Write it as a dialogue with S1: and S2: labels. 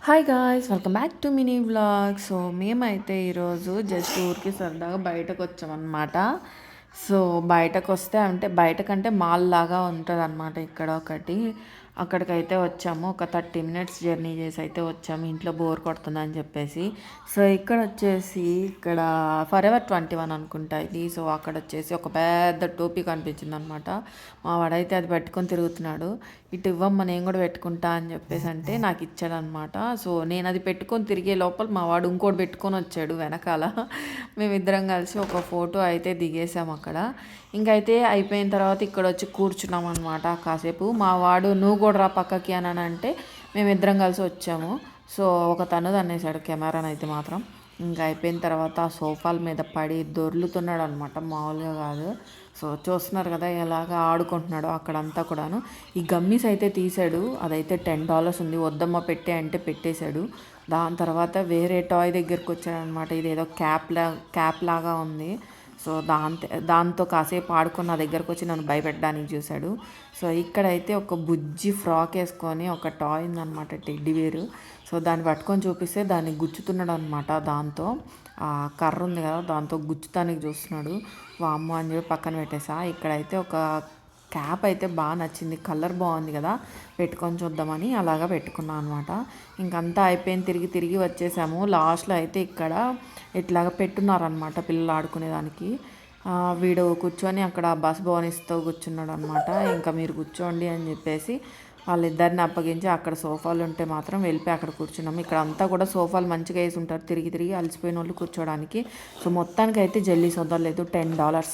S1: Hi guys, welcome back to mini vlog. So మేమైతే ఈరోజు just ఊరికి సరదాగా బయటకు వచ్చామన్నమాట. సో బయటకు వస్తే అంటే బయటకంటే మాల్ లాగా ఉంటుంది అనమాట ఇక్కడ ఒకటి. అక్కడికైతే వచ్చాము. ఒక 30 మినిట్స్ జర్నీ చేసి అయితే వచ్చాము, ఇంట్లో బోర్ కొడుతుందని చెప్పేసి. సో ఇక్కడ వచ్చేసి ఇక్కడ ఫరెవర్ 21 అనుకుంటా ఇది. సో అక్కడ వచ్చేసి ఒక పెద్ద టోపీ కనిపించింది అనమాట. మా వాడైతే అది పెట్టుకొని తిరుగుతున్నాడు. ఇటు ఇవ్వమ్మ, నేను కూడా పెట్టుకుంటా అని చెప్పేసి అంటే నాకు ఇచ్చాడనమాట. సో నేను అది పెట్టుకొని తిరిగే లోపల మా వాడు ఇంకోటి పెట్టుకొని వచ్చాడు వెనకాల. మేమిద్దరం కలిసి ఒక ఫోటో అయితే దిగేసాం అక్కడ. ఇంకైతే అయిపోయిన తర్వాత ఇక్కడ వచ్చి కూర్చున్నాం అనమాట కాసేపు. మా వాడు నువ్వు కూడా రా పక్కకి అని అంటే మేమిద్దరం కలిసి వచ్చాము. సో ఒక తను తన్నేసాడు కెమెరాని అయితే మాత్రం. ఇంకా అయిపోయిన తర్వాత ఆ సోఫాల మీద పడి దొర్లుతున్నాడు అనమాట, మామూలుగా కాదు. సో చూస్తున్నారు కదా ఎలాగ ఆడుకుంటున్నాడో అక్కడంతా కూడాను. ఈ గమ్మీస్ అయితే తీసాడు, అదైతే $10 ఉంది. వద్దమ్మ పెట్టే అంటే పెట్టేశాడు. దాని తర్వాత వేరే టాయ్ దగ్గరికి వచ్చాడనమాట. ఇదేదో క్యాప్ లాగా ఉంది. సో దాంతో కాసేపు ఆడుకుని నా దగ్గరకు వచ్చి నన్ను భయపెట్టడానికి చూశాడు. సో ఇక్కడైతే ఒక బుజ్జి ఫ్రాక్ వేసుకొని ఒక టాయ్ ఉందన్నమాట, టెడ్డీవేరు. సో దాన్ని పట్టుకొని చూపిస్తే దాన్ని గుచ్చుతున్నాడు అనమాట. దాంతో ఆ కర్ర ఉంది కదా, దాంతో గుచ్చుతానికి చూస్తున్నాడు. వామ్మో అని చెప్పి పక్కన పెట్టేసా. ఇక్కడైతే ఒక క్యాప్ అయితే బాగా నచ్చింది, కలర్ బాగుంది కదా, పెట్టుకొని చూద్దామని అలాగా పెట్టుకున్నాను అనమాట. ఇంకంతా అయిపోయింది, తిరిగి తిరిగి వచ్చేసాము. లాస్ట్లో అయితే ఇక్కడ ఇట్లాగా పెట్టున్నారనమాట పిల్లలు ఆడుకునేదానికి. వీడు కూర్చొని అక్కడ బస్ భవనిస్తూ కూర్చున్నాడు అనమాట. ఇంకా మీరు కూర్చోండి అని చెప్పేసి వాళ్ళిద్దరిని అప్పగించి అక్కడ సోఫాలు ఉంటే మాత్రం వెళ్ళిపోయి అక్కడ కూర్చున్నాము. ఇక్కడ అంతా కూడా సోఫాలు మంచిగా వేసి ఉంటారు, తిరిగి తిరిగి అలసిపోయిన వాళ్ళు కూర్చోడానికి. సో మొత్తానికి అయితే జల్లీస్ వదలలేదు, $10.